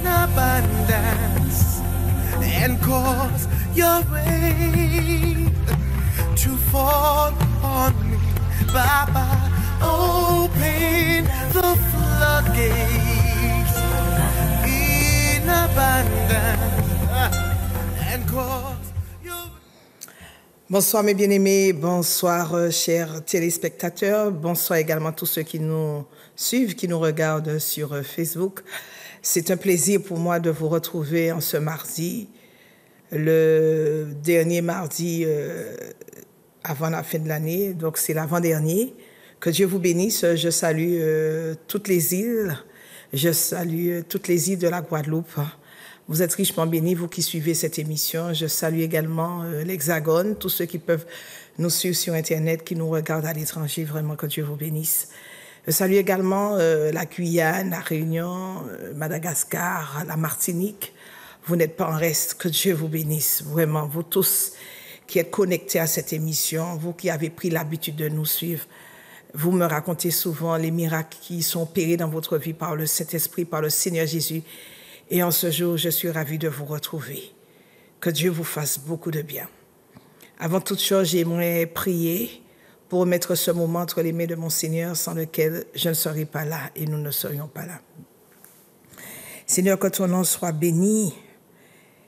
in abundance and cause your rain to fall on me. Baba, open the floodgates in abundance and cause your... Bonsoir mes bien-aimés, bonsoir chers téléspectateurs, bonsoir également tous ceux qui nous suivent, qui nous regardent sur Facebook. C'est un plaisir pour moi de vous retrouver en ce mardi, le dernier mardi avant la fin de l'année, donc c'est l'avant-dernier. Que Dieu vous bénisse. Je salue toutes les îles. Je salue toutes les îles de la Guadeloupe. Vous êtes richement bénis, vous qui suivez cette émission. Je salue également l'Hexagone, tous ceux qui peuvent nous suivre sur Internet, qui nous regardent à l'étranger. Vraiment, que Dieu vous bénisse. Je salue également la Guyane, la Réunion, Madagascar, la Martinique. Vous n'êtes pas en reste. Que Dieu vous bénisse. Vraiment, vous tous qui êtes connectés à cette émission, vous qui avez pris l'habitude de nous suivre. Vous me racontez souvent les miracles qui sont opérés dans votre vie par le Saint-Esprit, par le Seigneur Jésus. Et en ce jour, je suis ravie de vous retrouver. Que Dieu vous fasse beaucoup de bien. Avant toute chose, j'aimerais prier pour mettre ce moment entre les mains de mon Seigneur, sans lequel je ne serais pas là et nous ne serions pas là. Seigneur, que ton nom soit béni.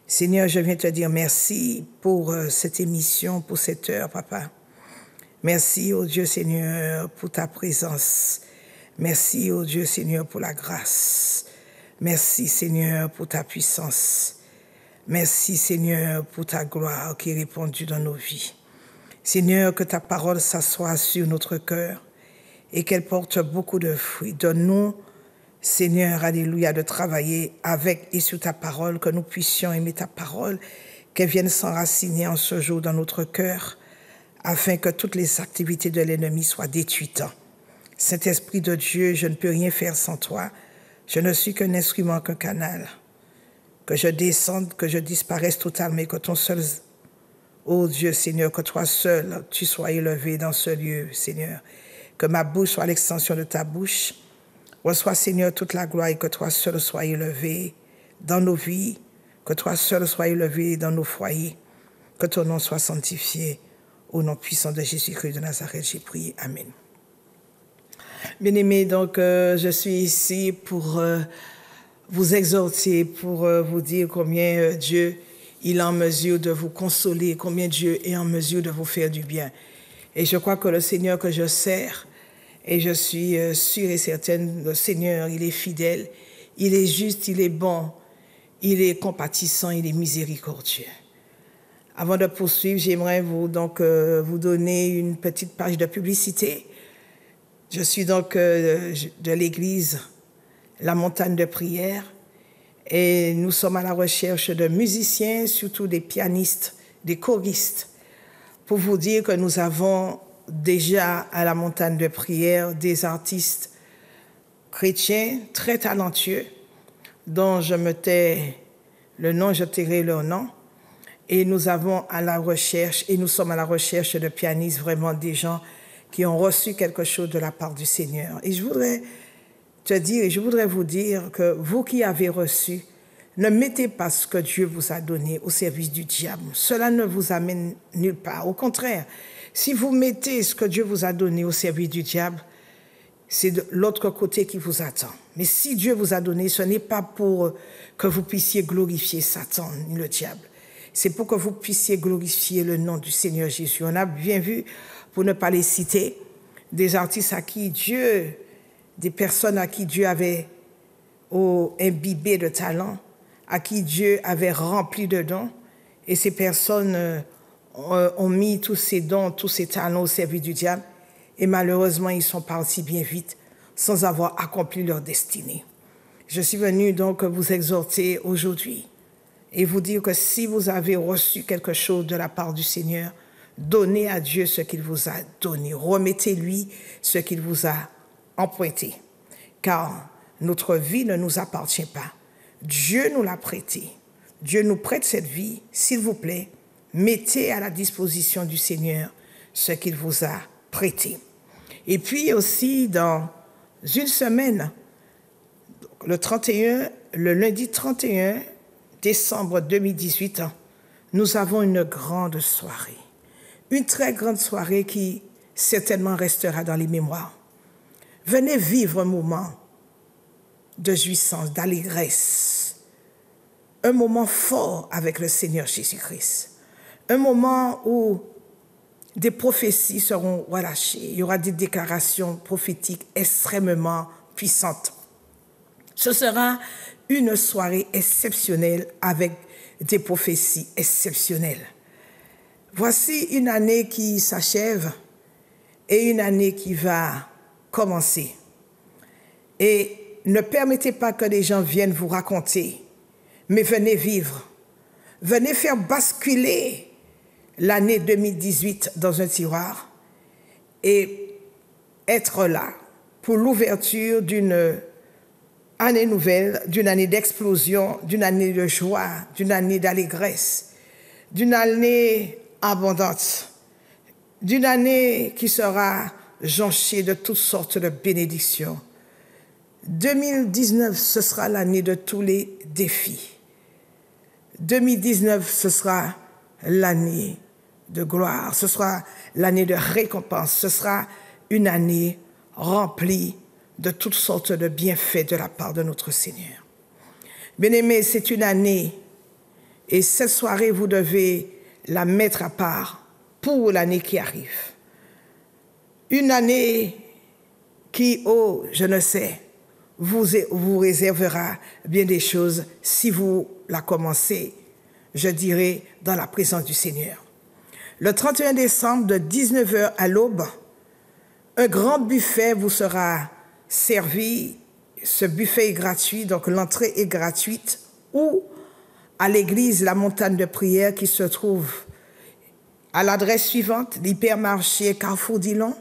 Seigneur, je viens te dire merci pour cette émission, pour cette heure, Papa. Merci, oh Dieu Seigneur, pour ta présence. Merci, oh Dieu Seigneur, pour la grâce. Merci, Seigneur, pour ta puissance. Merci, Seigneur, pour ta gloire qui est répandue dans nos vies. Seigneur, que ta parole s'assoie sur notre cœur et qu'elle porte beaucoup de fruits. Donne-nous, Seigneur, alléluia, de travailler avec et sur ta parole, que nous puissions aimer ta parole, qu'elle vienne s'enraciner en ce jour dans notre cœur, afin que toutes les activités de l'ennemi soient détruites. Saint-Esprit de Dieu, je ne peux rien faire sans toi. Je ne suis qu'un instrument, qu'un canal. Que je descende, que je disparaisse totalement, que ton seul, ô Dieu Seigneur, que toi seul, tu sois élevé dans ce lieu, Seigneur. Que ma bouche soit l'extension de ta bouche. Reçois, Seigneur, toute la gloire et que toi seul sois élevé dans nos vies, que toi seul sois élevé dans nos foyers, que ton nom soit sanctifié. Au nom puissant de Jésus-Christ de Nazareth, j'ai prié. Amen. Bien-aimés, donc je suis ici pour vous exhorter, pour vous dire combien Dieu il est en mesure de vous consoler, combien Dieu est en mesure de vous faire du bien. Et je crois que le Seigneur que je sers, et je suis sûre et certaine, le Seigneur, il est fidèle, il est juste, il est bon, il est compatissant, il est miséricordieux. Avant de poursuivre, j'aimerais vous donner une petite page de publicité. Je suis donc de l'église La Montagne de Prière et nous sommes à la recherche de musiciens, surtout des pianistes, des choristes, pour vous dire que nous avons déjà à la Montagne de Prière des artistes chrétiens très talentueux dont je me tais le nom, je tairai leur nom. Et nous sommes à la recherche de pianistes, vraiment des gens qui ont reçu quelque chose de la part du Seigneur. Et je voudrais vous dire que vous qui avez reçu, ne mettez pas ce que Dieu vous a donné au service du diable. Cela ne vous amène nulle part. Au contraire, si vous mettez ce que Dieu vous a donné au service du diable, c'est de l'autre côté qui vous attend. Mais si Dieu vous a donné, ce n'est pas pour que vous puissiez glorifier Satan ni le diable. C'est pour que vous puissiez glorifier le nom du Seigneur Jésus. On a bien vu, pour ne pas les citer, des artistes des personnes à qui Dieu avait imbibé de talent, à qui Dieu avait rempli de dons. Et ces personnes ont mis tous ces dons, tous ces talents au service du diable. Et malheureusement, ils sont partis bien vite sans avoir accompli leur destinée. Je suis venue donc vous exhorter aujourd'hui et vous dire que si vous avez reçu quelque chose de la part du Seigneur, donnez à Dieu ce qu'il vous a donné. Remettez-lui ce qu'il vous a emprunté. Car notre vie ne nous appartient pas. Dieu nous l'a prêtée. Dieu nous prête cette vie. S'il vous plaît, mettez à la disposition du Seigneur ce qu'il vous a prêté. Et puis aussi, dans une semaine, le 31 le lundi 31 décembre 2018, nous avons une grande soirée. Une très grande soirée qui certainement restera dans les mémoires. Venez vivre un moment de jouissance, d'allégresse, un moment fort avec le Seigneur Jésus-Christ, un moment où des prophéties seront relâchées, il y aura des déclarations prophétiques extrêmement puissantes. Ce sera une soirée exceptionnelle avec des prophéties exceptionnelles. Voici une année qui s'achève et une année qui va commencer. Et ne permettez pas que les gens viennent vous raconter, mais venez vivre. Venez faire basculer l'année 2018 dans un tiroir et être là pour l'ouverture d'une année nouvelle, d'une année d'explosion, d'une année de joie, d'une année d'allégresse, d'une année abondante, d'une année qui sera jonchée de toutes sortes de bénédictions. 2019, ce sera l'année de tous les défis. 2019, ce sera l'année de gloire, ce sera l'année de récompense, ce sera une année remplie de toutes sortes de bienfaits de la part de notre Seigneur. Bien-aimés, c'est une année et cette soirée, vous devez la mettre à part pour l'année qui arrive. Une année qui, oh, je ne sais, vous réservera bien des choses si vous la commencez, je dirais, dans la présence du Seigneur. Le 31 décembre, de 19h à l'aube, un grand buffet vous sera servi. Ce buffet est gratuit, donc l'entrée est gratuite, ou à l'église La Montagne de Prière qui se trouve à l'adresse suivante, l'hypermarché Carrefour Dillon.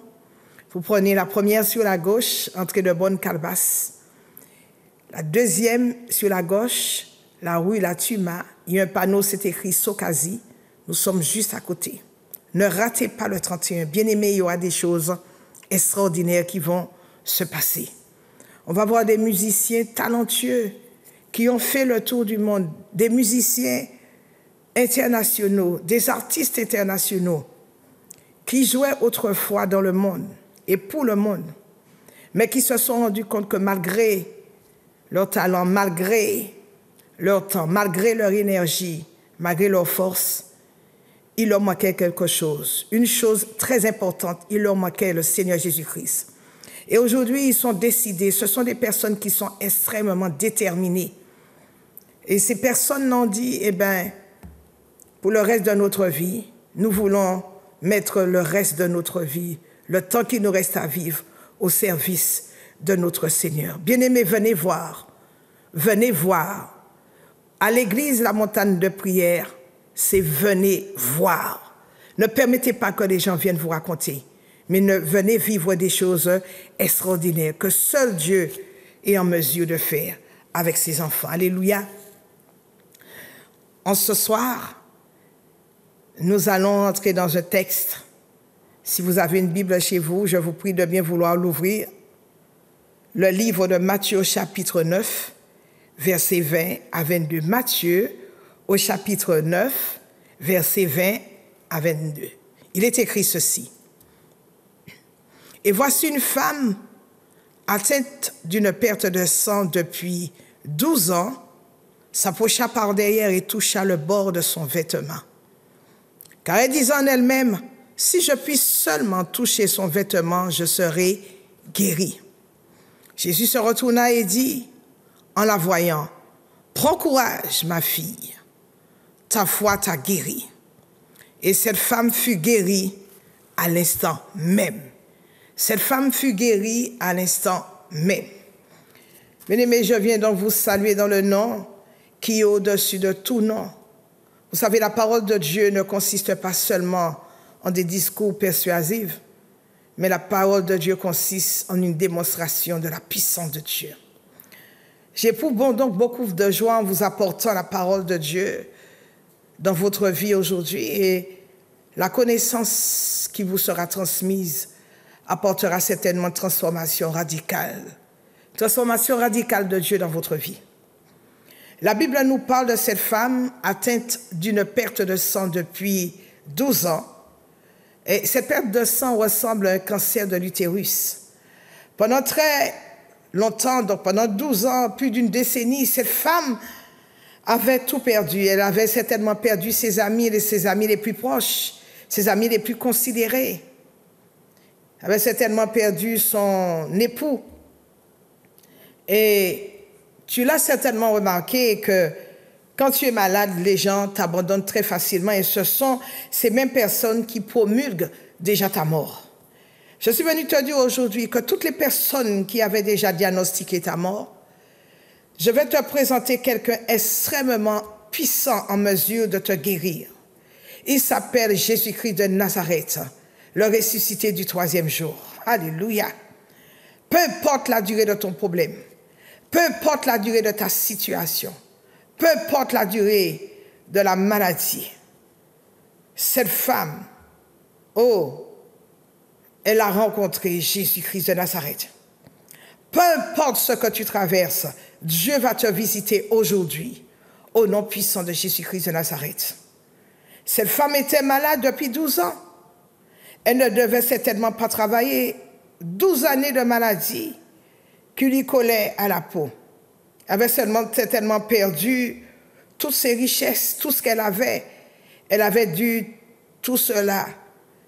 Vous prenez la première sur la gauche, entrée de Bonne-Calebasse. La deuxième sur la gauche, la rue La Tuma. Il y a un panneau, c'est écrit Sokazi. Nous sommes juste à côté. Ne ratez pas le 31. Bien-aimés, il y aura des choses extraordinaires qui vont se passer. On va voir des musiciens talentueux qui ont fait le tour du monde, des musiciens internationaux, des artistes internationaux qui jouaient autrefois dans le monde et pour le monde, mais qui se sont rendus compte que malgré leur talent, malgré leur temps, malgré leur énergie, malgré leur force, il leur manquait quelque chose. Une chose très importante, il leur manquait le Seigneur Jésus-Christ. Et aujourd'hui, ils sont décidés, ce sont des personnes qui sont extrêmement déterminées. Et ces personnes l'ont dit, eh bien, pour le reste de notre vie, nous voulons mettre le reste de notre vie, le temps qui nous reste à vivre, au service de notre Seigneur. Bien-aimés, venez voir. Venez voir. À l'église La Montagne de Prière, c'est venez voir. Ne permettez pas que les gens viennent vous raconter, mais venez vivre des choses extraordinaires que seul Dieu est en mesure de faire avec ses enfants. Alléluia. En ce soir, nous allons entrer dans un texte. Si vous avez une Bible chez vous, je vous prie de bien vouloir l'ouvrir. Le livre de Matthieu, chapitre 9, versets 20 à 22. Matthieu, au chapitre 9, versets 20 à 22. Il est écrit ceci. Et voici une femme atteinte d'une perte de sang depuis 12 ans, s'approcha par derrière et toucha le bord de son vêtement. Car elle disait en elle-même, si je puis seulement toucher son vêtement, je serai guérie. Jésus se retourna et dit, en la voyant, prends courage, ma fille, ta foi t'a guérie. Et cette femme fut guérie à l'instant même. Cette femme fut guérie à l'instant même. Bien-aimés, je viens donc vous saluer dans le nom qui est au-dessus de tout nom. Vous savez, la parole de Dieu ne consiste pas seulement en des discours persuasifs, mais la parole de Dieu consiste en une démonstration de la puissance de Dieu. J'éprouve donc beaucoup de joie en vous apportant la parole de Dieu dans votre vie aujourd'hui, et la connaissance qui vous sera transmise apportera certainement transformation radicale de Dieu dans votre vie. La Bible nous parle de cette femme atteinte d'une perte de sang depuis 12 ans. Et cette perte de sang ressemble à un cancer de l'utérus. Pendant très longtemps, donc pendant 12 ans, plus d'une décennie, cette femme avait tout perdu. Elle avait certainement perdu ses amis les plus proches, ses amis les plus considérés. Elle avait certainement perdu son époux. Et tu l'as certainement remarqué que quand tu es malade, les gens t'abandonnent très facilement et ce sont ces mêmes personnes qui promulguent déjà ta mort. Je suis venu te dire aujourd'hui que toutes les personnes qui avaient déjà diagnostiqué ta mort, je vais te présenter quelqu'un extrêmement puissant en mesure de te guérir. Il s'appelle Jésus-Christ de Nazareth, le ressuscité du 3e jour. Alléluia. Peu importe la durée de ton problème, peu importe la durée de ta situation, peu importe la durée de la maladie, cette femme, elle a rencontré Jésus-Christ de Nazareth. Peu importe ce que tu traverses, Dieu va te visiter aujourd'hui au nom puissant de Jésus-Christ de Nazareth. Cette femme était malade depuis 12 ans. Elle ne devait certainement pas travailler. 12 années de maladie qui lui collaient à la peau. Elle avait certainement perdu toutes ses richesses, tout ce qu'elle avait. Elle avait dû tout cela,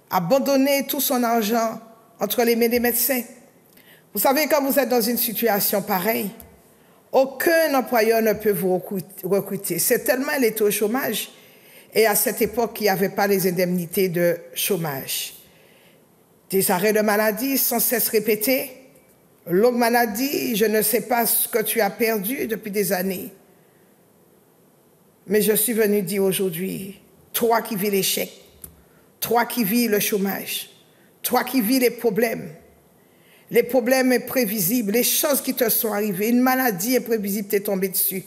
abandonner tout son argent entre les mains des médecins. Vous savez, quand vous êtes dans une situation pareille, aucun employeur ne peut vous recruter. C'est tellement elle était au chômage. Et à cette époque, il n'y avait pas les indemnités de chômage. Des arrêts de maladie sans cesse répétés. Longue maladie, je ne sais pas ce que tu as perdu depuis des années. Mais je suis venu dire aujourd'hui, toi qui vis l'échec, toi qui vis le chômage, toi qui vis les problèmes imprévisibles, les choses qui te sont arrivées, une maladie imprévisible t'est tombée dessus.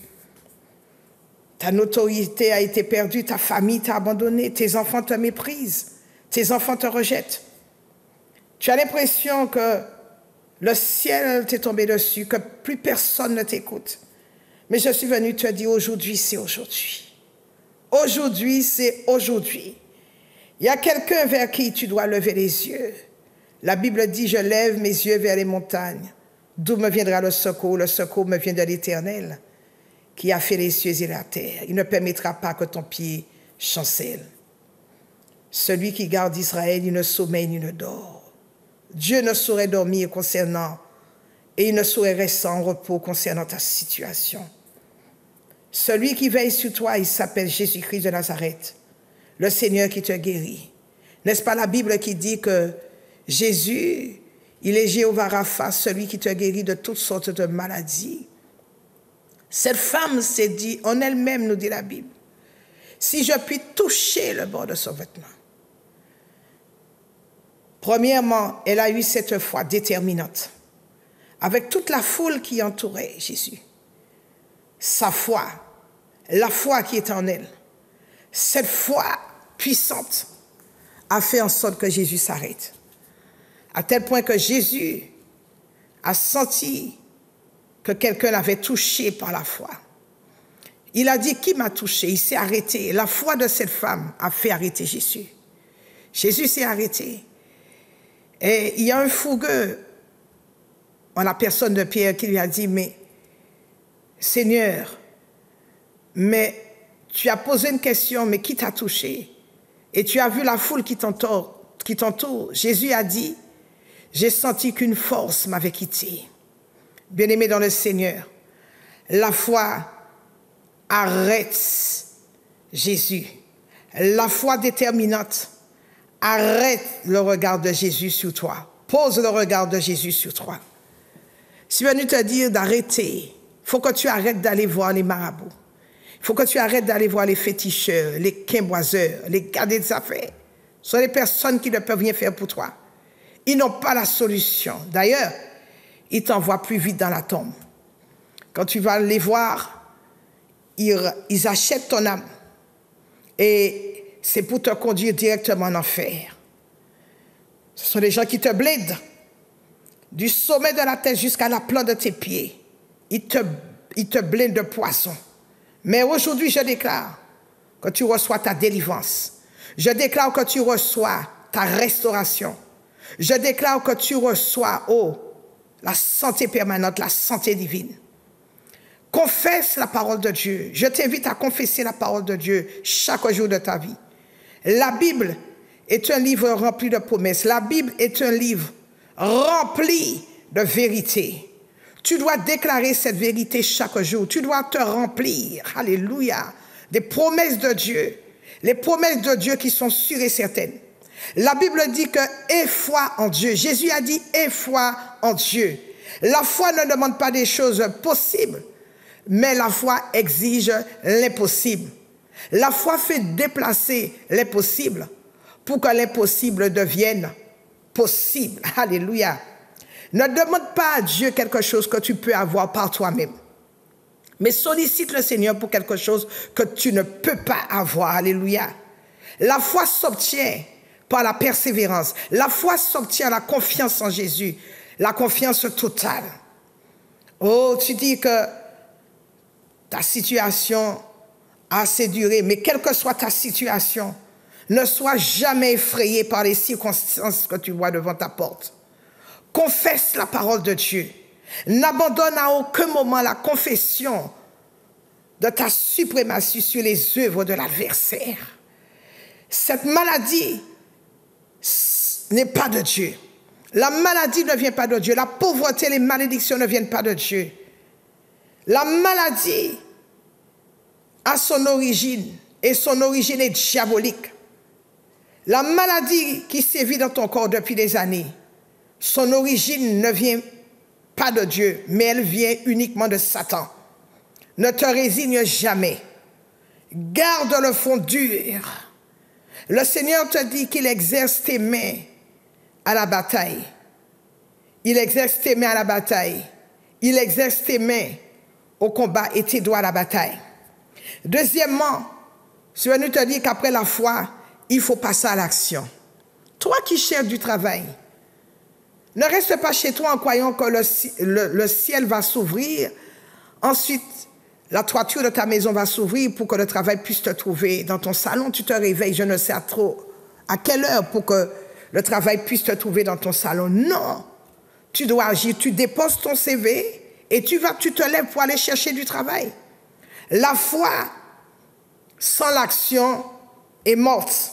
Ta notoriété a été perdue, ta famille t'a abandonné, tes enfants te méprisent, tes enfants te rejettent. Tu as l'impression que le ciel t'est tombé dessus, que plus personne ne t'écoute. Mais je suis venu te dire aujourd'hui, c'est aujourd'hui. Aujourd'hui, c'est aujourd'hui. Il y a quelqu'un vers qui tu dois lever les yeux. La Bible dit, je lève mes yeux vers les montagnes. D'où me viendra le secours? Le secours me vient de l'Éternel, qui a fait les cieux et la terre. Il ne permettra pas que ton pied chancelle. Celui qui garde Israël, il ne sommeille ni ne dort. Dieu ne saurait dormir concernant, et il ne saurait rester en repos concernant ta situation. Celui qui veille sur toi, il s'appelle Jésus-Christ de Nazareth, le Seigneur qui te guérit. N'est-ce pas la Bible qui dit que Jésus, il est Jéhovah Rapha, celui qui te guérit de toutes sortes de maladies? Cette femme s'est dit en elle-même, nous dit la Bible, si je puis toucher le bord de son vêtement. Premièrement, elle a eu cette foi déterminante, avec toute la foule qui entourait Jésus. Sa foi, la foi qui est en elle, cette foi puissante a fait en sorte que Jésus s'arrête. À tel point que Jésus a senti que quelqu'un l'avait touché par la foi. Il a dit, qui m'a touché? Il s'est arrêté. La foi de cette femme a fait arrêter Jésus. Jésus s'est arrêté. Et il y a un fougueux en la personne de Pierre qui lui a dit, mais Seigneur, mais tu as posé une question, mais qui t'a touché? Et tu as vu la foule qui t'entoure. Jésus a dit, j'ai senti qu'une force m'avait quitté. Bien-aimé dans le Seigneur, la foi arrête Jésus. La foi déterminante arrête le regard de Jésus sur toi. Pose le regard de Jésus sur toi. Je suis venu te dire d'arrêter. Il faut que tu arrêtes d'aller voir les marabouts. Il faut que tu arrêtes d'aller voir les féticheurs, les quimboiseurs, les gardés des affaires. Ce sont les personnes qui ne peuvent rien faire pour toi. Ils n'ont pas la solution. D'ailleurs, ils t'envoient plus vite dans la tombe. Quand tu vas les voir, ils achètent ton âme. Et c'est pour te conduire directement en enfer. Ce sont des gens qui te blédent. Du sommet de la tête jusqu'à la plante de tes pieds. Ils te blindent de poison. Mais aujourd'hui, je déclare que tu reçois ta délivrance. Je déclare que tu reçois ta restauration. Je déclare que tu reçois, la santé permanente, la santé divine. Confesse la parole de Dieu. Je t'invite à confesser la parole de Dieu chaque jour de ta vie. La Bible est un livre rempli de promesses. La Bible est un livre rempli de vérité. Tu dois déclarer cette vérité chaque jour. Tu dois te remplir, alléluia, des promesses de Dieu. Les promesses de Dieu qui sont sûres et certaines. La Bible dit que aie foi en Dieu. Jésus a dit aie foi en Dieu. La foi ne demande pas des choses possibles, mais la foi exige l'impossible. La foi fait déplacer l'impossible pour que l'impossible devienne possible. Alléluia. Ne demande pas à Dieu quelque chose que tu peux avoir par toi-même, mais sollicite le Seigneur pour quelque chose que tu ne peux pas avoir. Alléluia. La foi s'obtient par la persévérance. La foi s'obtient la confiance en Jésus, la confiance totale. Oh, tu dis que ta situation a assez duré, mais quelle que soit ta situation, ne sois jamais effrayé par les circonstances que tu vois devant ta porte. Confesse la parole de Dieu. N'abandonne à aucun moment la confession de ta suprématie sur les œuvres de l'adversaire. Cette maladie n'est pas de Dieu. La maladie ne vient pas de Dieu. La pauvreté, les malédictions ne viennent pas de Dieu. La maladie a son origine, et son origine est diabolique. La maladie qui sévit dans ton corps depuis des années, son origine ne vient pas de Dieu, mais elle vient uniquement de Satan. Ne te résigne jamais. Garde le front dur. Le Seigneur te dit qu'il exerce tes mains à la bataille. Il exerce tes mains à la bataille. Il exerce tes mains au combat et tes doigts à la bataille. Deuxièmement, je vais nous te dire qu'après la foi, il faut passer à l'action. Toi qui cherches du travail, ne reste pas chez toi en croyant que le ciel va s'ouvrir. Ensuite, la toiture de ta maison va s'ouvrir pour que le travail puisse te trouver dans ton salon. Tu te réveilles, je ne sais trop à quelle heure pour que le travail puisse te trouver dans ton salon. Non, tu dois agir. Tu déposes ton CV et tu te lèves pour aller chercher du travail. La foi sans l'action est morte.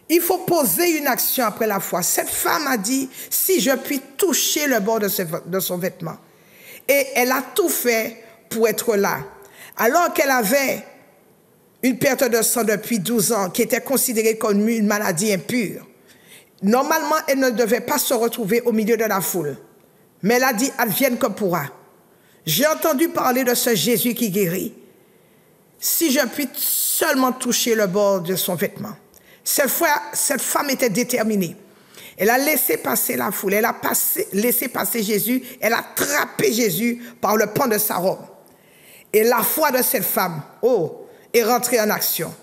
Il faut poser une action après la foi. Cette femme a dit, si je puis toucher le bord de son vêtement. Et elle a tout fait pour être là. Alors qu'elle avait une perte de sang depuis 12 ans, qui était considérée comme une maladie impure. Normalement, elle ne devait pas se retrouver au milieu de la foule. Mais elle a dit, advienne que pourra. J'ai entendu parler de ce Jésus qui guérit. Si je puis seulement toucher le bord de son vêtement. Cette femme était déterminée. Elle a laissé passer la foule. Elle a laissé passer Jésus. Elle a attrapé Jésus par le pan de sa robe. Et la foi de cette femme, est rentrée en action.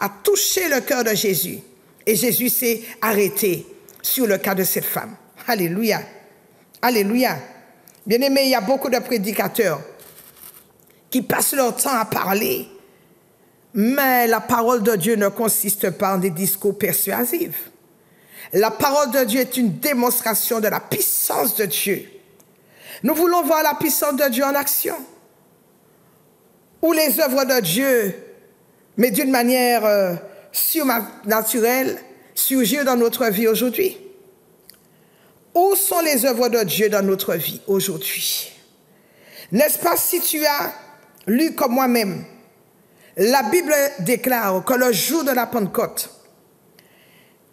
A touché le cœur de Jésus. Et Jésus s'est arrêté sur le cas de cette femme. Alléluia. Alléluia. Bien-aimés, il y a beaucoup de prédicateurs qui passent leur temps à parler. Mais la parole de Dieu ne consiste pas en des discours persuasifs. La parole de Dieu est une démonstration de la puissance de Dieu. Nous voulons voir la puissance de Dieu en action. Ou les œuvres de Dieu, mais d'une manière surnaturelle, surgir dans notre vie aujourd'hui. Où sont les œuvres de Dieu dans notre vie aujourd'hui? N'est-ce pas si tu as lu comme moi-même, la Bible déclare que le jour de la Pentecôte,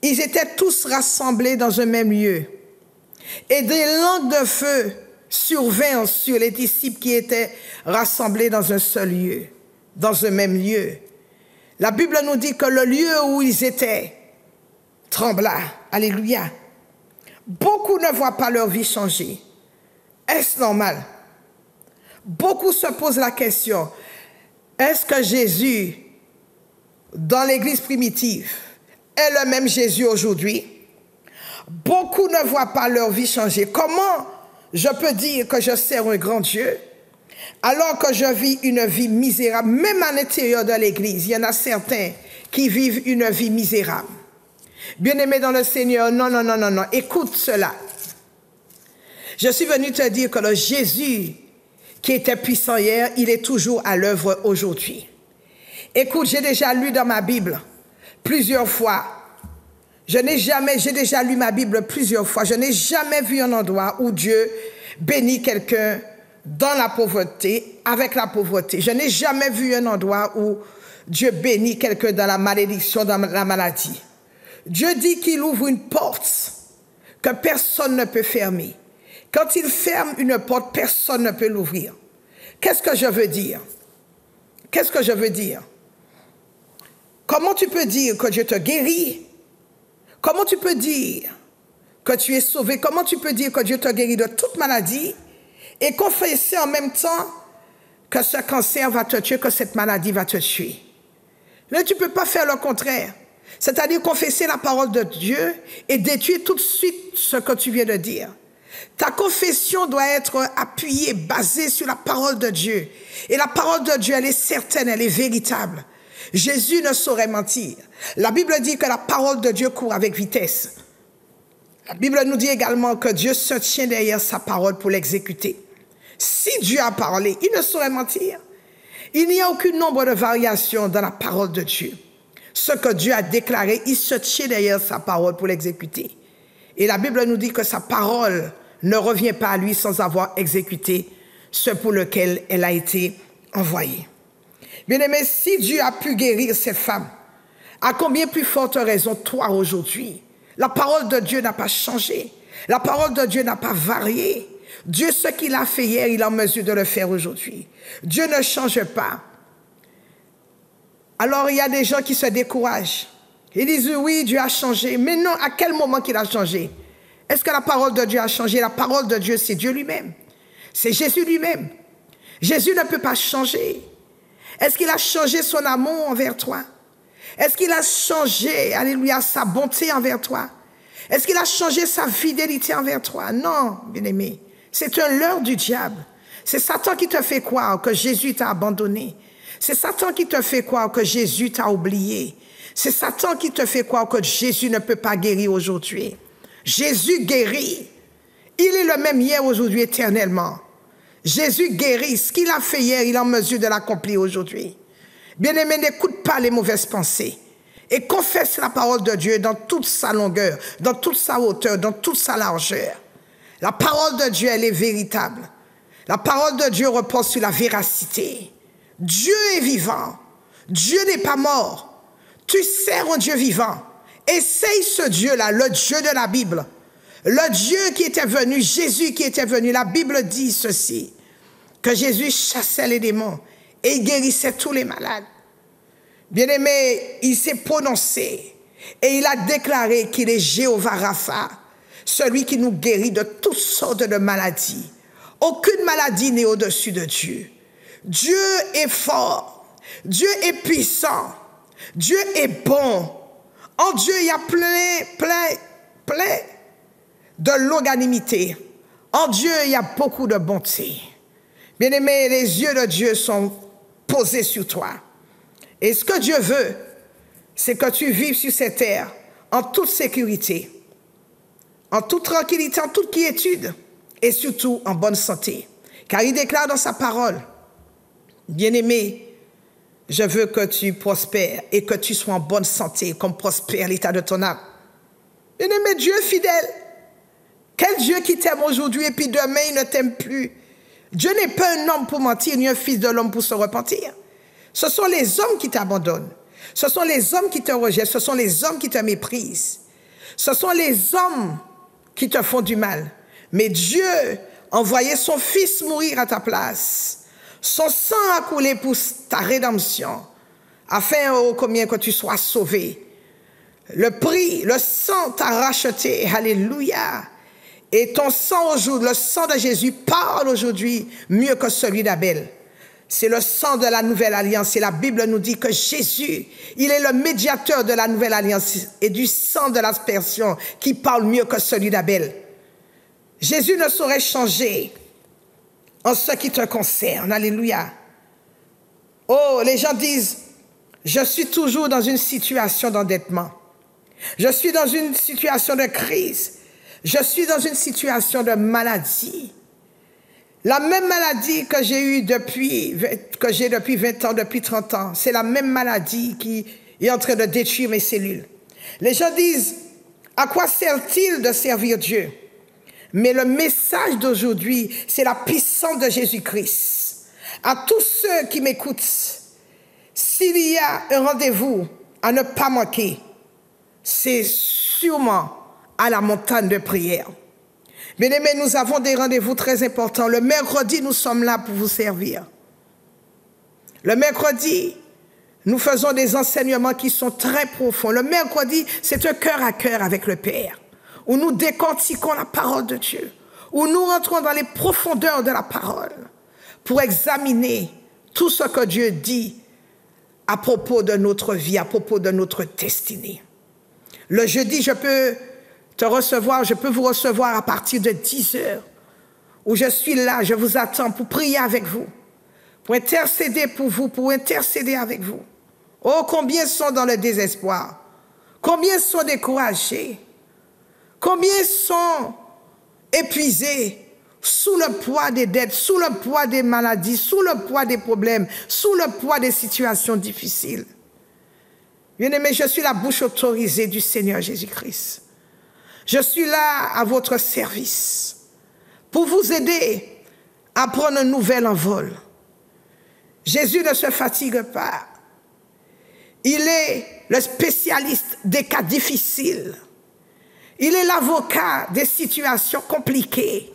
ils étaient tous rassemblés dans un même lieu. Et des langues de feu survinrent sur les disciples qui étaient rassemblés dans un seul lieu, dans un même lieu. La Bible nous dit que le lieu où ils étaient trembla. Alléluia. Beaucoup ne voient pas leur vie changer. Est-ce normal? Beaucoup se posent la question, est-ce que Jésus, dans l'église primitive, est le même Jésus aujourd'hui? Beaucoup ne voient pas leur vie changer. Comment je peux dire que je sers un grand Dieu Alors que je vis une vie misérable, même à l'intérieur de l'Église, il y en a certains qui vivent une vie misérable. Bien-aimé dans le Seigneur, non, écoute cela. Je suis venu te dire que le Jésus qui était puissant hier, il est toujours à l'œuvre aujourd'hui. Écoute, j'ai déjà lu dans ma Bible plusieurs fois. J'ai déjà lu ma Bible plusieurs fois. Je n'ai jamais vu un endroit où Dieu bénit quelqu'un dans la pauvreté, avec la pauvreté. Je n'ai jamais vu un endroit où Dieu bénit quelqu'un dans la malédiction, dans la maladie. Dieu dit qu'il ouvre une porte que personne ne peut fermer. Quand il ferme une porte, personne ne peut l'ouvrir. Qu'est-ce que je veux dire? Qu'est-ce que je veux dire? Comment tu peux dire que Dieu te guérit? Comment tu peux dire que tu es sauvé? Comment tu peux dire que Dieu te guérit de toute maladie et confesser en même temps que ce cancer va te tuer, que cette maladie va te tuer? Là, tu ne peux pas faire le contraire. C'est-à-dire confesser la parole de Dieu et détruire tout de suite ce que tu viens de dire. Ta confession doit être appuyée, basée sur la parole de Dieu. Et la parole de Dieu, elle est certaine, elle est véritable. Jésus ne saurait mentir. La Bible dit que la parole de Dieu court avec vitesse. La Bible nous dit également que Dieu se tient derrière sa parole pour l'exécuter. Si Dieu a parlé, il ne saurait mentir. Il n'y a aucun nombre de variations dans la parole de Dieu. Ce que Dieu a déclaré, il se tient derrière sa parole pour l'exécuter. Et la Bible nous dit que sa parole ne revient pas à lui sans avoir exécuté ce pour lequel elle a été envoyée. Bien-aimé, si Dieu a pu guérir cette femme, à combien plus forte raison toi aujourd'hui? La parole de Dieu n'a pas changé. La parole de Dieu n'a pas varié. Dieu, ce qu'il a fait hier, il est en mesure de le faire aujourd'hui. Dieu ne change pas. Alors, il y a des gens qui se découragent. Ils disent, oui, Dieu a changé. Mais non, à quel moment qu'il a changé? Est-ce que la parole de Dieu a changé? La parole de Dieu, c'est Dieu lui-même. C'est Jésus lui-même. Jésus ne peut pas changer. Est-ce qu'il a changé son amour envers toi? Est-ce qu'il a changé, alléluia, sa bonté envers toi? Est-ce qu'il a changé sa fidélité envers toi? Non, bien-aimé. C'est un leurre du diable. C'est Satan qui te fait croire que Jésus t'a abandonné. C'est Satan qui te fait croire que Jésus t'a oublié. C'est Satan qui te fait croire que Jésus ne peut pas guérir aujourd'hui. Jésus guérit. Il est le même hier, aujourd'hui, éternellement. Jésus guérit. Ce qu'il a fait hier, il est en mesure de l'accomplir aujourd'hui. Bien-aimé, n'écoute pas les mauvaises pensées. Et confesse la parole de Dieu dans toute sa longueur, dans toute sa hauteur, dans toute sa largeur. La parole de Dieu, elle est véritable. La parole de Dieu repose sur la véracité. Dieu est vivant. Dieu n'est pas mort. Tu sers un Dieu vivant. Essaye ce Dieu-là, le Dieu de la Bible. Le Dieu qui était venu, Jésus qui était venu. La Bible dit ceci, que Jésus chassait les démons et il guérissait tous les malades. Bien-aimé, il s'est prononcé et il a déclaré qu'il est Jéhovah Rapha, celui qui nous guérit de toutes sortes de maladies. Aucune maladie n'est au-dessus de Dieu. Dieu est fort. Dieu est puissant. Dieu est bon. En Dieu, il y a plein de longanimité. En Dieu, il y a beaucoup de bonté. Bien-aimé, les yeux de Dieu sont posés sur toi. Et ce que Dieu veut, c'est que tu vives sur cette terre en toute sécurité, en toute tranquillité, en toute quiétude et surtout en bonne santé. Car il déclare dans sa parole, bien-aimé, je veux que tu prospères et que tu sois en bonne santé comme prospère l'état de ton âme. Bien-aimé, Dieu est fidèle. Quel Dieu qui t'aime aujourd'hui et puis demain il ne t'aime plus. Dieu n'est pas un homme pour mentir, ni un fils de l'homme pour se repentir. Ce sont les hommes qui t'abandonnent. Ce sont les hommes qui te rejettent. Ce sont les hommes qui te méprisent. Ce sont les hommes qui te font du mal. Mais Dieu envoyait son Fils mourir à ta place. Son sang a coulé pour ta rédemption, afin, oh, combien que tu sois sauvé. Le prix, le sang t'a racheté. Alléluia. Et ton sang aujourd'hui, le sang de Jésus parle aujourd'hui mieux que celui d'Abel. C'est le sang de la nouvelle alliance. Et la Bible nous dit que Jésus, il est le médiateur de la nouvelle alliance et du sang de l'aspersion qui parle mieux que celui d'Abel. Jésus ne saurait changer en ce qui te concerne. Alléluia. Oh, les gens disent, je suis toujours dans une situation d'endettement. Je suis dans une situation de crise. Je suis dans une situation de maladie. La même maladie que j'ai eue depuis 20 ans, depuis 30 ans, c'est la même maladie qui est en train de détruire mes cellules. Les gens disent, à quoi sert-il de servir Dieu? Mais le message d'aujourd'hui, c'est la puissance de Jésus-Christ. À tous ceux qui m'écoutent, s'il y a un rendez-vous à ne pas manquer, c'est sûrement à la montagne de prière. Bien-aimés, nous avons des rendez-vous très importants. Le mercredi, nous sommes là pour vous servir. Le mercredi, nous faisons des enseignements qui sont très profonds. Le mercredi, c'est un cœur à cœur avec le Père, où nous décortiquons la parole de Dieu, où nous rentrons dans les profondeurs de la parole pour examiner tout ce que Dieu dit à propos de notre vie, à propos de notre destinée. Le jeudi, je peux vous recevoir à partir de 10 heures, où je suis là, je vous attends pour prier avec vous, pour intercéder pour vous, pour intercéder avec vous. Oh, combien sont dans le désespoir, combien sont découragés, combien sont épuisés sous le poids des dettes, sous le poids des maladies, sous le poids des problèmes, sous le poids des situations difficiles. Bien-aimés, je suis la bouche autorisée du Seigneur Jésus-Christ. Je suis là à votre service pour vous aider à prendre un nouvel envol. Jésus ne se fatigue pas. Il est le spécialiste des cas difficiles. Il est l'avocat des situations compliquées.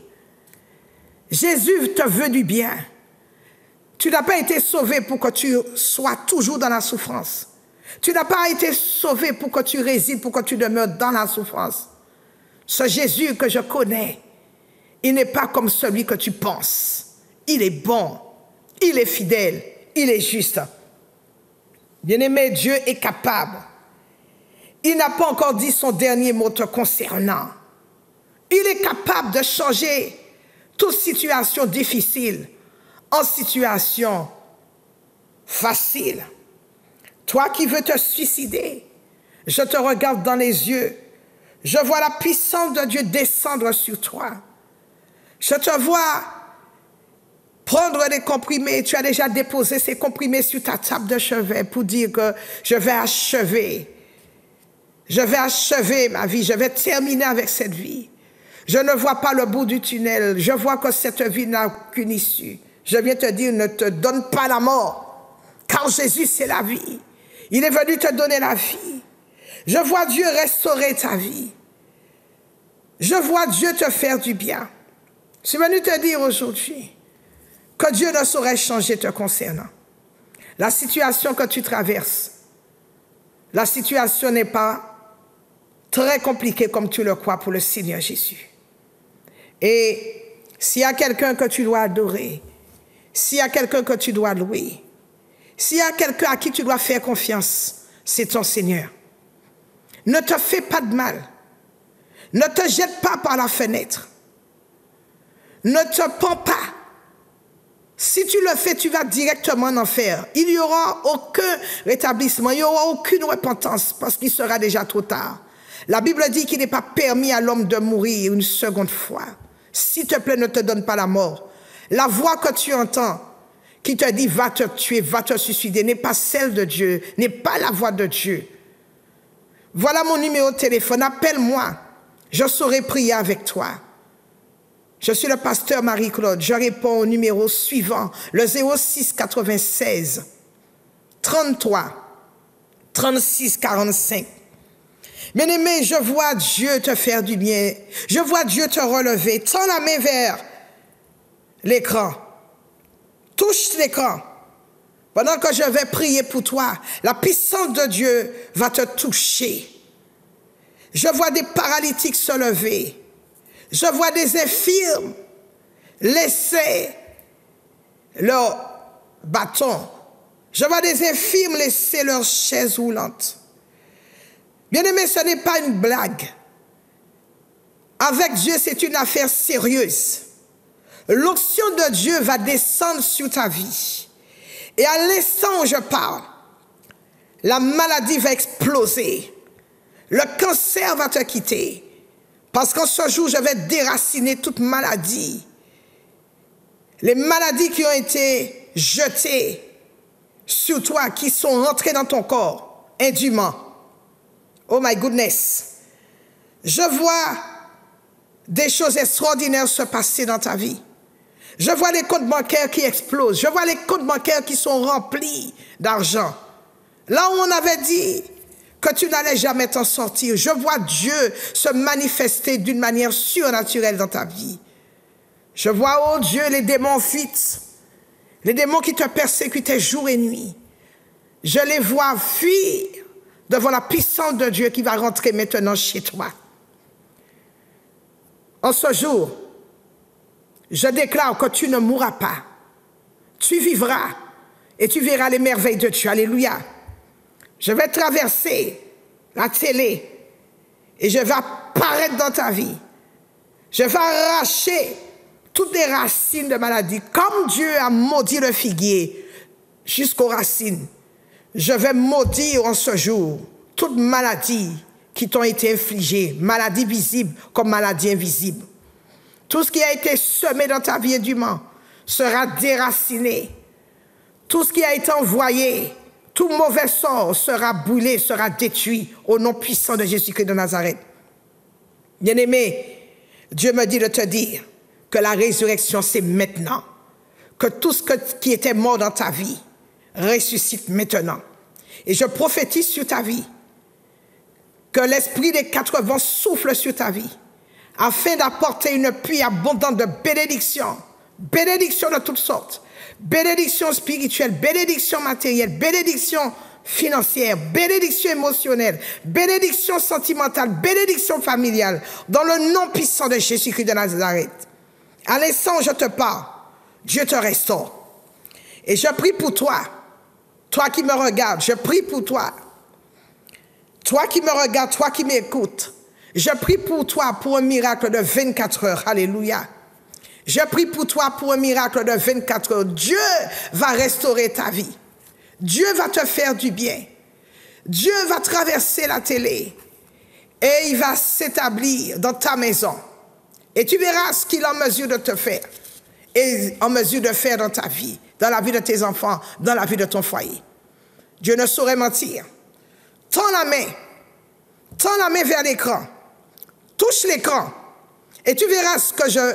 Jésus te veut du bien. Tu n'as pas été sauvé pour que tu sois toujours dans la souffrance. Tu n'as pas été sauvé pour que tu résides, pour que tu demeures dans la souffrance. Ce Jésus que je connais, il n'est pas comme celui que tu penses. Il est bon, il est fidèle, il est juste. Bien-aimé, Dieu est capable. Il n'a pas encore dit son dernier mot te concernant. Il est capable de changer toute situation difficile en situation facile. Toi qui veux te suicider, je te regarde dans les yeux. Je vois la puissance de Dieu descendre sur toi. Je te vois prendre des comprimés. Tu as déjà déposé ces comprimés sur ta table de chevet pour dire que je vais achever. Je vais achever ma vie. Je vais terminer avec cette vie. Je ne vois pas le bout du tunnel. Je vois que cette vie n'a qu'une issue. Je viens te dire, ne te donne pas la mort. Car Jésus, c'est la vie. Il est venu te donner la vie. Je vois Dieu restaurer ta vie. Je vois Dieu te faire du bien. Je suis venu te dire aujourd'hui que Dieu ne saurait changer te concernant. La situation que tu traverses, la situation n'est pas très compliquée comme tu le crois pour le Seigneur Jésus. Et s'il y a quelqu'un que tu dois adorer, s'il y a quelqu'un que tu dois louer, s'il y a quelqu'un à qui tu dois faire confiance, c'est ton Seigneur. Ne te fais pas de mal. Ne te jette pas par la fenêtre. Ne te pends pas. Si tu le fais, tu vas directement en enfer. Il n'y aura aucun rétablissement, il n'y aura aucune repentance parce qu'il sera déjà trop tard. La Bible dit qu'il n'est pas permis à l'homme de mourir une seconde fois. S'il te plaît, ne te donne pas la mort. La voix que tu entends qui te dit va te tuer, va te suicider, n'est pas celle de Dieu, n'est pas la voix de Dieu. Voilà mon numéro de téléphone, appelle-moi, je saurai prier avec toi. Je suis le pasteur Marie-Claude, je réponds au numéro suivant, le 06 96 33 36 45. Bien-aimé, je vois Dieu te faire du bien, je vois Dieu te relever, tends la main vers l'écran, touche l'écran. Pendant que je vais prier pour toi, la puissance de Dieu va te toucher. Je vois des paralytiques se lever. Je vois des infirmes laisser leur bâton. Je vois des infirmes laisser leur chaise roulante. Bien-aimé, ce n'est pas une blague. Avec Dieu, c'est une affaire sérieuse. L'onction de Dieu va descendre sur ta vie. Et à l'instant où je parle, la maladie va exploser. Le cancer va te quitter. Parce qu'en ce jour, je vais déraciner toute maladie. Les maladies qui ont été jetées sur toi, qui sont rentrées dans ton corps, indûment. Oh my goodness. Je vois des choses extraordinaires se passer dans ta vie. Je vois les comptes bancaires qui explosent. Je vois les comptes bancaires qui sont remplis d'argent. Là où on avait dit que tu n'allais jamais t'en sortir, je vois Dieu se manifester d'une manière surnaturelle dans ta vie. Je vois, oh Dieu, les démons fuient. Les démons qui te persécutaient jour et nuit. Je les vois fuir devant la puissance de Dieu qui va rentrer maintenant chez toi. En ce jour, je déclare que tu ne mourras pas. Tu vivras et tu verras les merveilles de Dieu. Alléluia. Je vais traverser la télé et je vais apparaître dans ta vie. Je vais arracher toutes les racines de maladie. Comme Dieu a maudit le figuier jusqu'aux racines, je vais maudire en ce jour toute maladie qui t'ont été infligées, maladie visible comme maladie invisible. Tout ce qui a été semé dans ta vie indûment sera déraciné. Tout ce qui a été envoyé, tout mauvais sort sera brûlé, sera détruit au nom puissant de Jésus-Christ de Nazareth. Bien-aimé, Dieu me dit de te dire que la résurrection, c'est maintenant. Que tout ce qui était mort dans ta vie ressuscite maintenant. Et je prophétise sur ta vie que l'esprit des 4 vents souffle sur ta vie afin d'apporter une pluie abondante de bénédictions. Bénédictions de toutes sortes. Bénédictions spirituelles, bénédictions matérielles, bénédictions financières, bénédictions émotionnelles, bénédictions sentimentales, bénédictions familiales, dans le nom puissant de Jésus-Christ de Nazareth. À l'instant où je te parle, Dieu te restaure. Et je prie pour toi, toi qui me regardes, je prie pour toi. Toi qui me regardes, toi qui m'écoutes, je prie pour toi pour un miracle de 24 heures. Alléluia. Je prie pour toi pour un miracle de 24 heures. Dieu va restaurer ta vie. Dieu va te faire du bien. Dieu va traverser la télé et il va s'établir dans ta maison. Et tu verras ce qu'il est en mesure de te faire et en mesure de faire dans ta vie, dans la vie de tes enfants, dans la vie de ton foyer. Dieu ne saurait mentir. Tends la main vers l'écran, touche l'écran et tu verras ce que je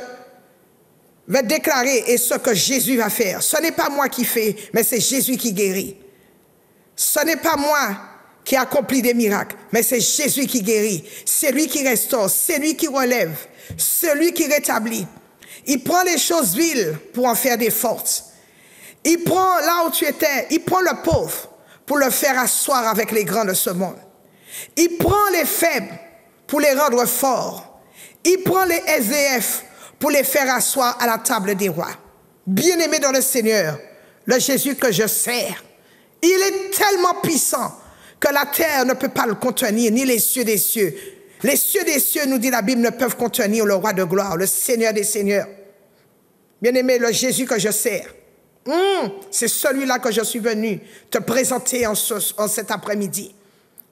vais déclarer et ce que Jésus va faire. Ce n'est pas moi qui fais, mais c'est Jésus qui guérit. Ce n'est pas moi qui accomplit des miracles, mais c'est Jésus qui guérit. C'est lui qui restaure, c'est lui qui relève, c'est lui qui rétablit. Il prend les choses viles pour en faire des fortes. Il prend là où tu étais, il prend le pauvre pour le faire asseoir avec les grands de ce monde. Il prend les faibles pour les rendre forts. Il prend les SDF pour les faire asseoir à la table des rois. Bien-aimé dans le Seigneur, le Jésus que je sers, il est tellement puissant que la terre ne peut pas le contenir, ni les cieux des cieux. Les cieux des cieux, nous dit la Bible, ne peuvent contenir le roi de gloire, le Seigneur des seigneurs. Bien-aimé, le Jésus que je sers, c'est celui-là que je suis venu te présenter en cet après-midi.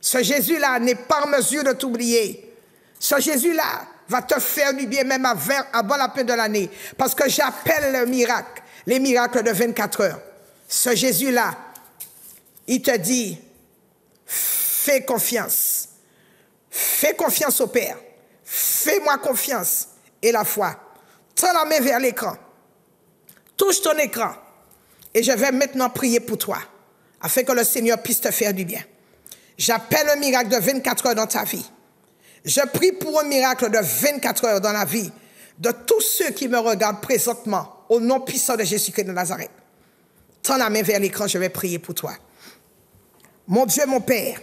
Ce Jésus-là n'est pas en mesure de t'oublier. Ce Jésus-là va te faire du bien même avant la fin de l'année. Parce que j'appelle le miracle, les miracles de 24 heures. Ce Jésus-là, il te dit, fais confiance. Fais confiance au Père. Fais-moi confiance et la foi. Tends la main vers l'écran. Touche ton écran. Et je vais maintenant prier pour toi, afin que le Seigneur puisse te faire du bien. J'appelle un miracle de 24 heures dans ta vie. Je prie pour un miracle de 24 heures dans la vie de tous ceux qui me regardent présentement, au nom puissant de Jésus-Christ de Nazareth. Tends la main vers l'écran, je vais prier pour toi. Mon Dieu, mon Père,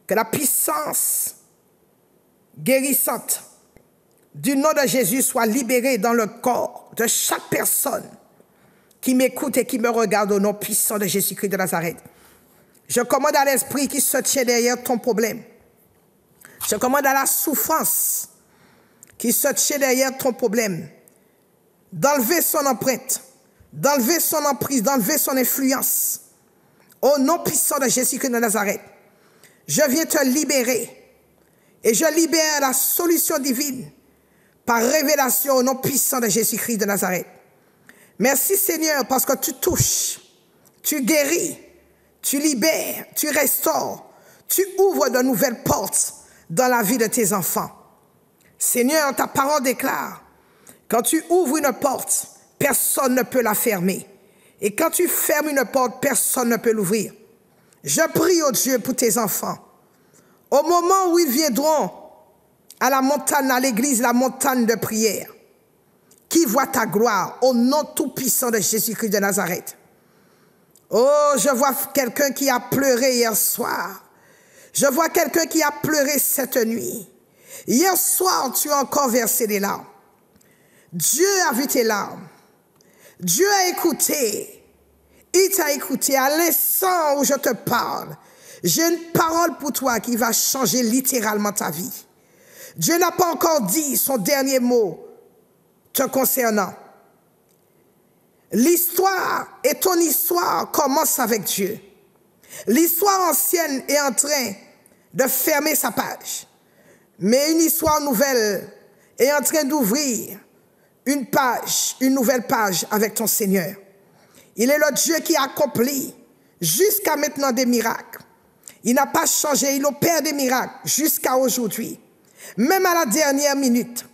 que la puissance guérissante du nom de Jésus soit libérée dans le corps de chaque personne qui m'écoute et qui me regarde au nom puissant de Jésus-Christ de Nazareth. Je commande à l'esprit qui se tient derrière ton problème. Je commande à la souffrance qui se tient derrière ton problème d'enlever son empreinte, d'enlever son emprise, d'enlever son influence. Au nom puissant de Jésus-Christ de Nazareth, je viens te libérer et je libère la solution divine par révélation au nom puissant de Jésus-Christ de Nazareth. Merci Seigneur parce que tu touches, tu guéris, tu libères, tu restaures, tu ouvres de nouvelles portes dans la vie de tes enfants. Seigneur, ta parole déclare, quand tu ouvres une porte, personne ne peut la fermer. Et quand tu fermes une porte, personne ne peut l'ouvrir. Je prie, oh Dieu, pour tes enfants. Au moment où ils viendront à la montagne, à l'église, la montagne de prière, qui voit ta gloire au nom tout-puissant de Jésus-Christ de Nazareth. Oh, je vois quelqu'un qui a pleuré hier soir. Je vois quelqu'un qui a pleuré cette nuit. Hier soir, tu as encore versé des larmes. Dieu a vu tes larmes. Dieu a écouté. Il t'a écouté. À l'instant où je te parle, j'ai une parole pour toi qui va changer littéralement ta vie. Dieu n'a pas encore dit son dernier mot te concernant. L'histoire et ton histoire commence avec Dieu. L'histoire ancienne est en train de fermer sa page. Mais une histoire nouvelle est en train d'ouvrir une page, une nouvelle page avec ton Seigneur. Il est le Dieu qui accomplit jusqu'à maintenant des miracles. Il n'a pas changé, il opère des miracles jusqu'à aujourd'hui. Même à la dernière minute,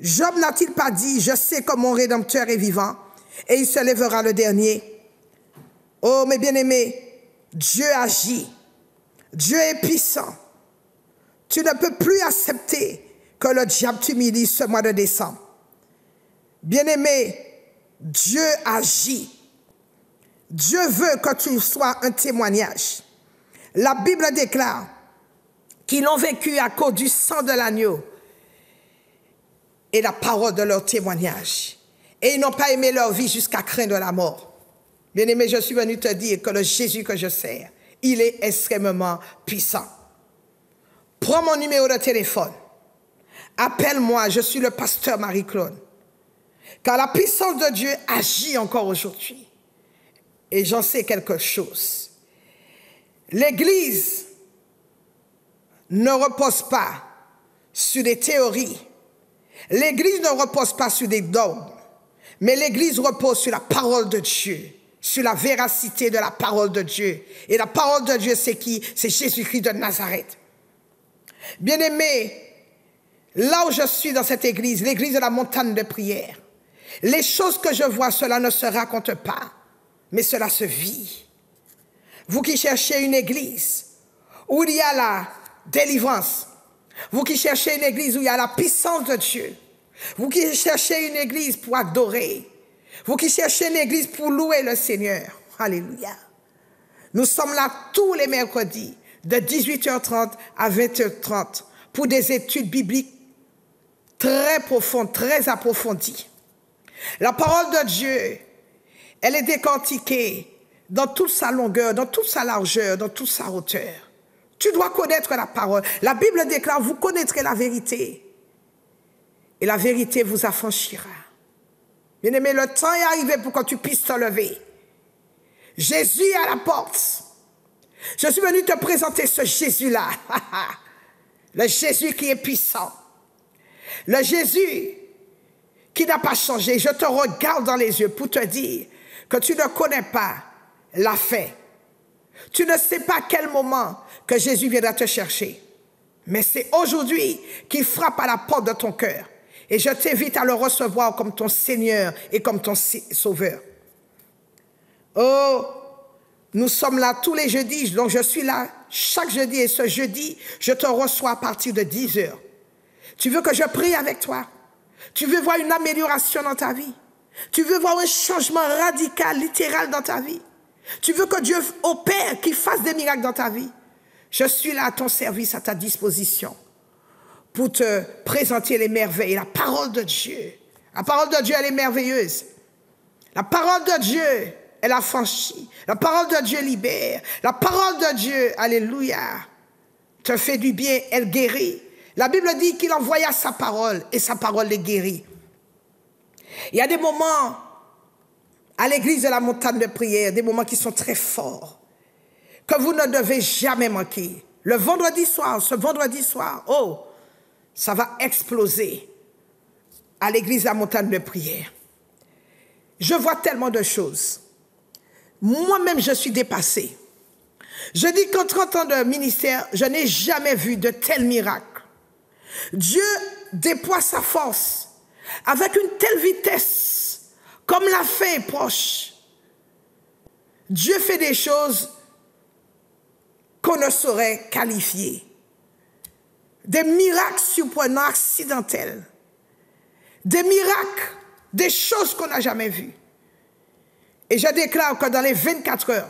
Job n'a-t-il pas dit, je sais que mon Rédempteur est vivant et il se lèvera le dernier. Oh mes bien-aimés, Dieu agit. Dieu est puissant. Tu ne peux plus accepter que le diable t'humilie ce mois de décembre. Bien-aimé, Dieu agit. Dieu veut que tu sois un témoignage. La Bible déclare qu'ils l'ont vécu à cause du sang de l'agneau et la parole de leur témoignage. Et ils n'ont pas aimé leur vie jusqu'à craindre la mort. Bien-aimé, je suis venu te dire que le Jésus que je sers, il est extrêmement puissant. Prends mon numéro de téléphone. Appelle-moi, je suis le pasteur Marie-Claude. Car la puissance de Dieu agit encore aujourd'hui. Et j'en sais quelque chose. L'Église ne repose pas sur des théories. L'Église ne repose pas sur des dogmes. Mais l'Église repose sur la parole de Dieu, sur la véracité de la parole de Dieu. Et la parole de Dieu, c'est qui? C'est Jésus-Christ de Nazareth. Bien-aimés, là où je suis dans cette église, l'église de la montagne de prière, les choses que je vois, cela ne se raconte pas, mais cela se vit. Vous qui cherchez une église où il y a la délivrance, vous qui cherchez une église où il y a la puissance de Dieu, vous qui cherchez une église pour adorer, vous qui cherchez une église pour louer le Seigneur, alléluia. Nous sommes là tous les mercredis, de 18h30 à 20h30, pour des études bibliques très profondes, très approfondies. La parole de Dieu, elle est décortiquée dans toute sa longueur, dans toute sa largeur, dans toute sa hauteur. Tu dois connaître la parole. La Bible déclare, vous connaîtrez la vérité. Et la vérité vous affranchira. Bien-aimé, le temps est arrivé pour que tu puisses te lever. Jésus est à la porte. Je suis venu te présenter ce Jésus-là. Le Jésus qui est puissant. Le Jésus qui n'a pas changé. Je te regarde dans les yeux pour te dire que tu ne connais pas la fin. Tu ne sais pas à quel moment que Jésus viendra te chercher. Mais c'est aujourd'hui qu'il frappe à la porte de ton cœur. Et je t'invite à le recevoir comme ton Seigneur et comme ton Sauveur. Oh, nous sommes là tous les jeudis, donc je suis là chaque jeudi. Et ce jeudi, je te reçois à partir de 10h. Tu veux que je prie avec toi? Tu veux voir une amélioration dans ta vie? Tu veux voir un changement radical, littéral dans ta vie? Tu veux que Dieu opère, qu'il fasse des miracles dans ta vie? Je suis là à ton service, à ta disposition, pour te présenter les merveilles. La parole de Dieu. La parole de Dieu, elle est merveilleuse. La parole de Dieu, elle affranchit. La parole de Dieu libère. La parole de Dieu, alléluia, te fait du bien, elle guérit. La Bible dit qu'il envoya sa parole et sa parole les guérit. Il y a des moments à l'église de la montagne de prière, des moments qui sont très forts, que vous ne devez jamais manquer. Le vendredi soir, ce vendredi soir, oh, ça va exploser à l'église de la montagne de prière. Je vois tellement de choses. Moi-même, je suis dépassée. Je dis qu'en 30 ans de ministère, je n'ai jamais vu de tels miracles. Dieu déploie sa force avec une telle vitesse, comme la fin est proche. Dieu fait des choses qu'on ne saurait qualifier. Des miracles surprenants, accidentels. Des miracles, des choses qu'on n'a jamais vues. Et je déclare que dans les 24 heures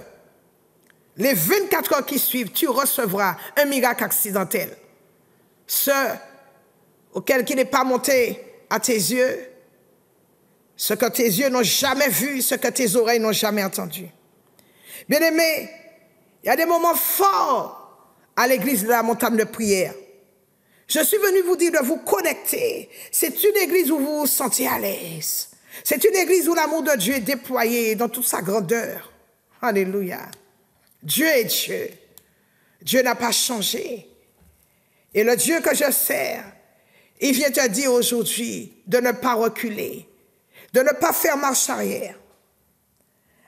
qui suivent, tu recevras un miracle accidentel. Ce auquel qui n'est pas monté à tes yeux, ce que tes yeux n'ont jamais vu, ce que tes oreilles n'ont jamais entendu. Bien-aimés, il y a des moments forts à l'église de la montagne de prière. Je suis venu vous dire de vous connecter. C'est une église où vous vous sentez à l'aise. C'est une église où l'amour de Dieu est déployé dans toute sa grandeur. Alléluia. Dieu est Dieu. Dieu n'a pas changé. Et le Dieu que je sers, il vient te dire aujourd'hui de ne pas reculer, de ne pas faire marche arrière.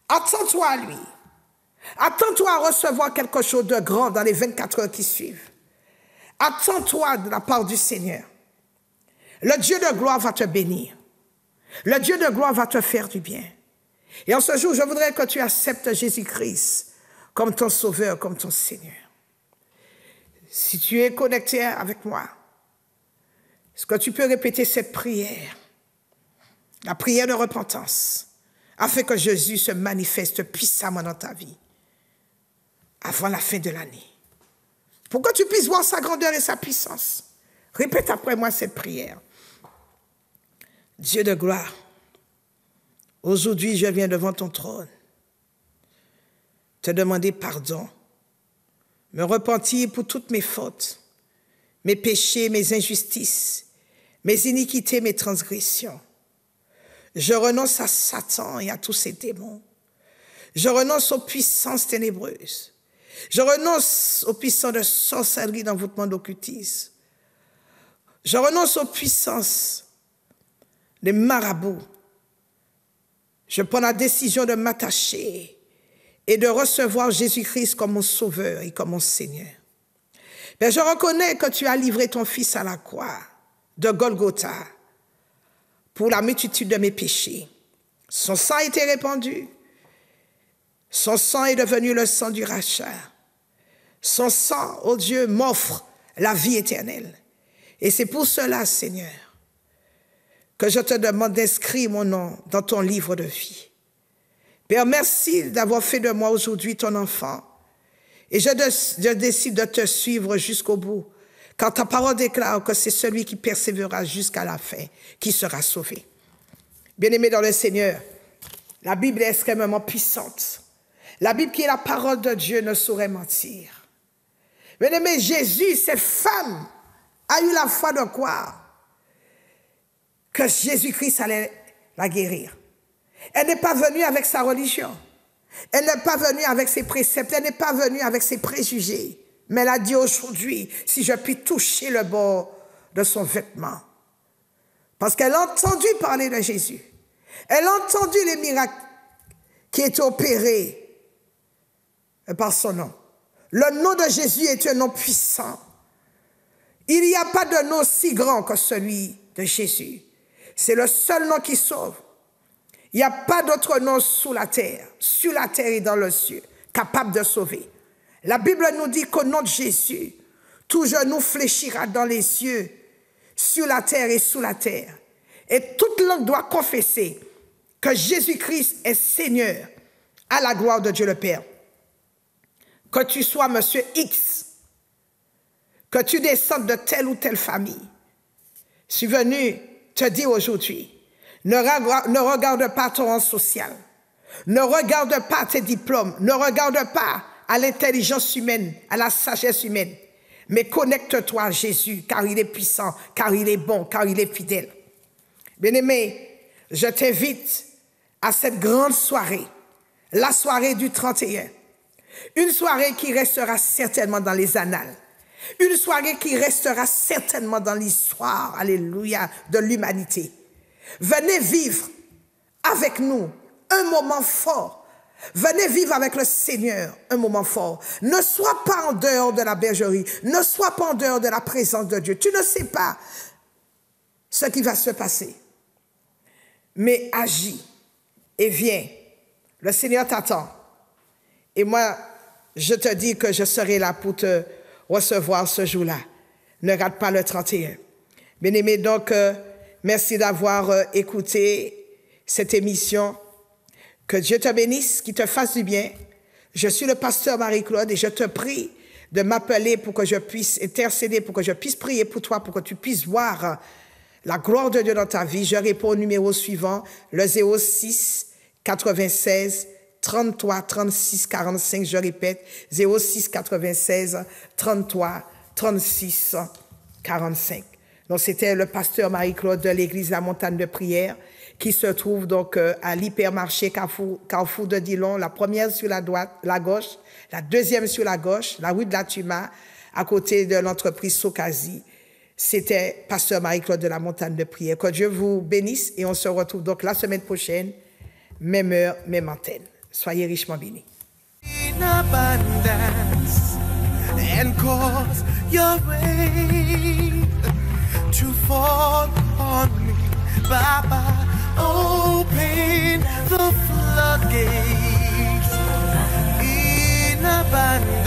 Attends-toi à lui. Attends-toi à recevoir quelque chose de grand dans les 24 heures qui suivent. Attends-toi de la part du Seigneur. Le Dieu de gloire va te bénir. Le Dieu de gloire va te faire du bien. Et en ce jour, je voudrais que tu acceptes Jésus-Christ comme ton Sauveur, comme ton Seigneur. Si tu es connecté avec moi, est-ce que tu peux répéter cette prière? La prière de repentance, afin que Jésus se manifeste puissamment dans ta vie avant la fin de l'année. Pour que tu puisses voir sa grandeur et sa puissance. Répète après moi cette prière. Dieu de gloire, aujourd'hui je viens devant ton trône, te demander pardon, me repentir pour toutes mes fautes, mes péchés, mes injustices, mes iniquités, mes transgressions. Je renonce à Satan et à tous ses démons. Je renonce aux puissances ténébreuses. Je renonce aux puissances de sorcellerie, d'envoûtement, d'occultisme. Je renonce aux puissances des marabouts. Je prends la décision de m'attacher et de recevoir Jésus-Christ comme mon Sauveur et comme mon Seigneur. Mais je reconnais que tu as livré ton Fils à la croix de Golgotha pour la multitude de mes péchés. Son sang a été répandu. Son sang est devenu le sang du rachat. Son sang, oh Dieu, m'offre la vie éternelle. Et c'est pour cela, Seigneur, que je te demande d'inscrire mon nom dans ton livre de vie. Père, merci d'avoir fait de moi aujourd'hui ton enfant. Et je décide de te suivre jusqu'au bout, car ta parole déclare que c'est celui qui persévérera jusqu'à la fin qui sera sauvé. Bien-aimés dans le Seigneur, la Bible est extrêmement puissante. La Bible qui est la parole de Dieu ne saurait mentir. Bien-aimés, Jésus, cette femme, a eu la foi de croire que Jésus-Christ allait la guérir. Elle n'est pas venue avec sa religion. Elle n'est pas venue avec ses préceptes. Elle n'est pas venue avec ses préjugés. Mais elle a dit aujourd'hui, si je puis toucher le bord de son vêtement. Parce qu'elle a entendu parler de Jésus. Elle a entendu les miracles qui étaient opérés par son nom. Le nom de Jésus est un nom puissant. Il n'y a pas de nom si grand que celui de Jésus. C'est le seul nom qui sauve. Il n'y a pas d'autre nom sur la terre et dans le ciel, capable de sauver. La Bible nous dit qu'au nom de Jésus, tout genou fléchira dans les cieux, sur la terre et sous la terre. Et toute langue doit confesser que Jésus-Christ est Seigneur, à la gloire de Dieu le Père. Que tu sois Monsieur X, que tu descendes de telle ou telle famille, je suis venu te dire aujourd'hui, ne regarde pas ton rang social, ne regarde pas tes diplômes, ne regarde pas à l'intelligence humaine, à la sagesse humaine, mais connecte-toi à Jésus, car il est puissant, car il est bon, car il est fidèle. Bien-aimé, je t'invite à cette grande soirée, la soirée du 31. Une soirée qui restera certainement dans les annales. Une soirée qui restera certainement dans l'histoire, alléluia, de l'humanité. Venez vivre avec nous un moment fort. Venez vivre avec le Seigneur un moment fort. Ne sois pas en dehors de la bergerie. Ne sois pas en dehors de la présence de Dieu. Tu ne sais pas ce qui va se passer. Mais agis et viens. Le Seigneur t'attend. Et moi, je te dis que je serai là pour te recevoir ce jour-là. Ne rate pas le 31. Bien-aimés, donc, merci d'avoir écouté cette émission. Que Dieu te bénisse, qu'il te fasse du bien. Je suis le pasteur Marie-Claude et je te prie de m'appeler pour que je puisse intercéder, pour que je puisse prier pour toi, pour que tu puisses voir la gloire de Dieu dans ta vie. Je réponds au numéro suivant, le 06 96 33 36 45. Je répète, 06 96 33 36 45. Donc, c'était le pasteur Marie-Claude de l'église La Montagne de Prière qui se trouve donc à l'hypermarché Carrefour de Dillon, la première sur la droite, la gauche, la deuxième sur la gauche, la rue de la Tuma, à côté de l'entreprise Sokazi. C'était pasteur Marie-Claude de La Montagne de Prière. Que Dieu vous bénisse et on se retrouve donc la semaine prochaine, même heure, même antenne. Soyez richement bénis. In abundance and cause your rain to fall on me, Baba. Open the floodgates in abundance.